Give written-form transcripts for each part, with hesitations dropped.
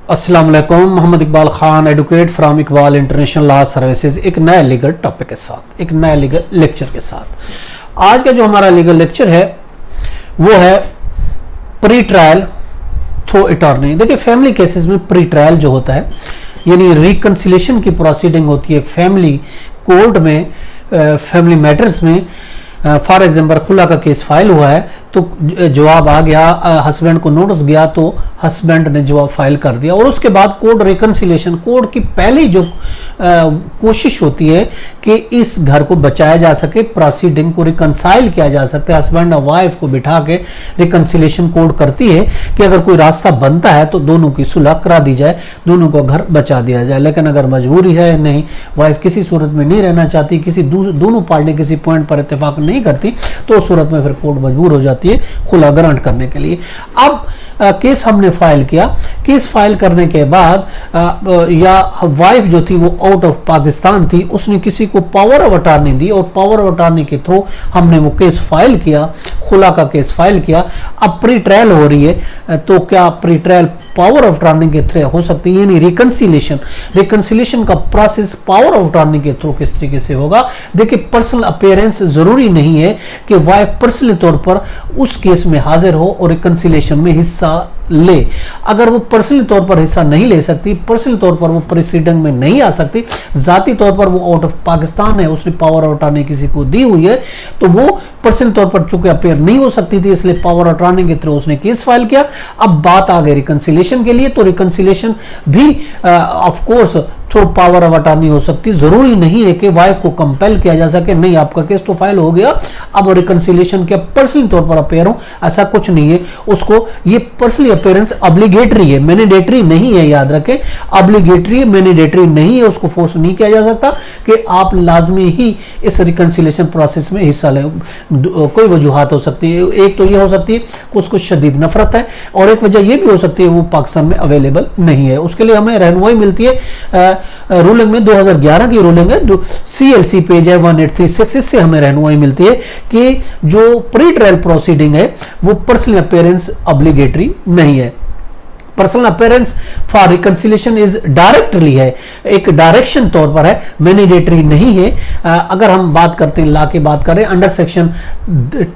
अस्सलाम वालेकुम। Mohammad Iqbal Khan, advocate from Iqbal international law services, एक नया लीगल टॉपिक के साथ, एक नया लीगल लेक्चर के साथ। आज का जो हमारा लीगल लेक्चर है वो है प्री ट्रायल थ्रू अटॉर्नी। देखिए, फैमिली केसेस में प्री ट्रायल जो होता है यानी रिकंसिलेशन की प्रोसीडिंग होती है फैमिली कोर्ट में, फैमिली मैटर्स में। फॉर एग्जाम्पल खुला का केस फाइल हुआ है तो जवाब आ गया, हस्बैंड को नोटिस गया तो हस्बैंड ने जवाब फाइल कर दिया, और उसके बाद कोर्ट रिकंसिलेशन, कोर्ट की पहली जो कोशिश होती है कि इस घर को बचाया जा सके, प्रोसीडिंग को रिकंसाइल किया जा सकता है। हस्बैंड और वाइफ को बिठा के रिकंसिलेशन कोर्ट करती है कि अगर कोई रास्ता बनता है तो दोनों की सुलह करा दी जाए, दोनों को घर बचा दिया जाए। लेकिन अगर मजबूरी है, नहीं, वाइफ किसी सूरत में नहीं रहना चाहती, किसी दोनों पार्टी किसी पॉइंट पर इत्तेफाक नहीं करती, तो उस सूरत में फिर कोर्ट मजबूर हो जाती है खुला ग्रांट करने के लिए। अब केस हमने फाइल किया, केस फाइल करने के बाद या वाइफ जो थी वो आउट ऑफ पाकिस्तान थी, उसने किसी को पावर ऑफ अटॉर्नी दी और पावर ऑफ अटॉर्नी के थ्रू हमने वो केस फाइल किया, खुला का केस फाइल किया। अब प्री ट्रायल हो रही है, तो क्या pre trial power of attorney के थ्रू हो सकती है, यानी रिकंसिलेशन का प्रोसेस पावर ऑफ अटॉर्नी के थ्रू किस तरीके से होगा। देखिए, पर्सनल अपीयरेंस जरूरी नहीं है कि वाइफ पर्सनली तौर पर उस केस में हाजिर हो और रिकंसिलेशन में हिस्सा ले। अगर वो पर्सनली तौर पर हिस्सा नहीं ले सकती, पर्सनली तौर पर वो प्रोसीडिंग में नहीं आ सकती, जाती तौर पर वो आउट ऑफ पाकिस्तान है, उसने पावर ऑफ अटॉर्नी किसी को दी हुई है, तो वो पर्सनली तौर पर चूंकि अपेयर नहीं हो सकती थी, इसलिए पावर ऑफ अटॉर्नी के थ्रू उसने केस फाइल किया। अब बात आ गई रिकंसिलेशन के लिए, तो रिकंसिलेशन भी of course through power of attorney हो सकती। जरूरी नहीं है कि वाइफ को कंपेल किया जा सके, नहीं आपका केस तो फाइल हो गया, अब रिकंसिलेशन के पर्सनली तौर पर अपेयर हो, ऐसा कुछ नहीं है। उसको ये पर्सनली अपीयरेंस ऑब्लिगेटरी है, मैंडेटरी नहीं है, याद रखें, ऑब्लिगेटरी है, मैंडेटरी नहीं है। उसको फोर्स नहीं किया जा सकता कि आप लाजमी ही इस रिकंसिलेशन प्रोसेस में हिस्सा लें। कोई वजूहात हो सकती है, एक तो ये हो सकती है कि उसको शदीद नफरत है, और एक वजह यह भी हो सकती है वो पाकिस्तान में अवेलेबल नहीं है। उसके लिए हमें रहनुमाई मिलती है रूलिंग में, 2011 की रूलिंग है, CLC पेज है 1836, इससे हमें रहनुमाई मिलती है कि जो प्री ट्रायल प्रोसीडिंग है वो पर्सनल अपीयरेंस ऑब्लिगेटरी नहीं है। Personal appearance for reconciliation is directly है, एक डायरेक्शन तौर पर है, मैंडेटरी नहीं है। अगर हम बात करते हैं लॉ की बात करें, अंडर सेक्शन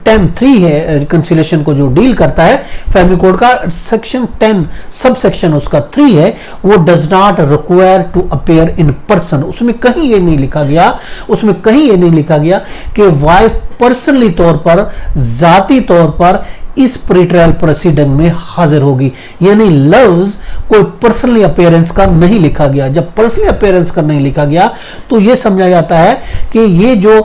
10(3) है रिकंसिलेशन को जो डील करता है फैमिली कोड का, सेक्शन 10 सब सेक्शन उसका 3 है, वो does not require to appear in person. उसमें कहीं ये नहीं लिखा गया कि वाइफ पर्सनली तौर पर, जाती तौर पर इस प्री ट्रायल प्रोसीडिंग में हाजिर होगी, यानी लफ्ज कोई पर्सनली अपीयरेंस का नहीं लिखा गया। जब पर्सनली अपीयरेंस का नहीं लिखा गया तो यह समझा जाता है कि ये जो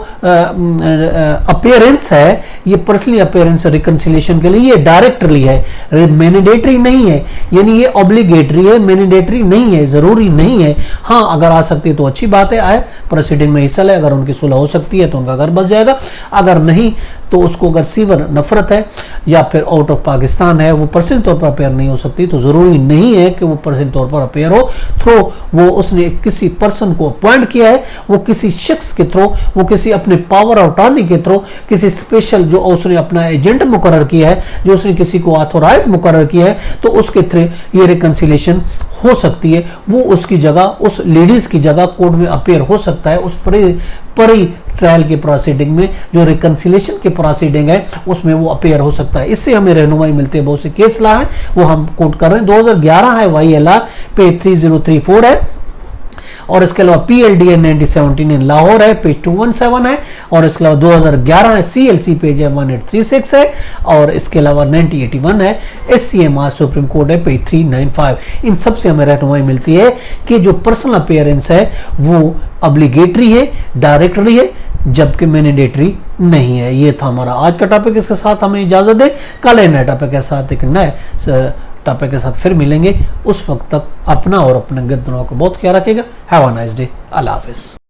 अपीयरेंस है, ये पर्सनली अपीयरेंस रिकंसिलेशन के लिए ये डायरेक्टली है, मैंडेटरी नहीं है, यानी ये ऑब्लिगेटरी है, मैंडेटरी नहीं है, जरूरी नहीं है। हाँ, अगर आ सकती है तो अच्छी बात है, आए प्रोसीडिंग में हिस्सा ले, अगर उनकी सुलह हो सकती है तो उनका घर बच जाएगा, अगर नहीं तो उसको, अगर सीवर नफरत है या फिर आउट ऑफ पाकिस्तान है, वो पर्सनल तौर पर अपेयर नहीं हो सकती, तो जरूरी नहीं है कि वो पर्सनल तौर पर अपेयर हो। थ्रू वो उसने किसी पर्सन को अपॉइंट किया है, वो किसी शख्स के थ्रू, वो किसी अपने पावर ऑफ अटॉर्नी के थ्रू, किसी स्पेशल जो उसने अपना एजेंट मुकर्रर किया है, जो उसने किसी को ऑथोराइज मुकर्रर किया है, तो उसके थ्रू ये रिकंसिलेशन हो सकती है। वो उसकी जगह, उस लेडीज की जगह कोर्ट में अपेयर हो सकता है, उस प्री ट्रायल के प्रोसीडिंग में, जो रिकंसिलेशन के प्रोसीडिंग है उसमें वो अपेयर हो सकता है। इससे हमें रहनुमाई मिलती है, बहुत से केस ला है वो हम कोट कर रहे हैं। 2011 है YLR पेज 3034 है, और इसके अलावा PLDA 1917 इन लाहौर है पेज 217 है, और इसके अलावा 2011 है CLC पेज है 1836 है, और इसके अलावा 1981 है SCMR सुप्रीम कोर्ट है पेज 395। इन सब से हमें रहनुमाई मिलती है कि जो पर्सनल अपीयरेंस है वो ऑब्लिगेटरी है, डायरेक्टरी है, जबकि मैंडेटरी नहीं है। ये था हमारा आज का टॉपिक। इसके साथ हमें इजाजत दे, कल एक नए टॉपिक के साथ, एक नए टॉपिक के साथ फिर मिलेंगे। उस वक्त तक अपना और अपने गिरदों का बहुत ख्याल रखिएगा। Have a nice day. Allah Hafiz.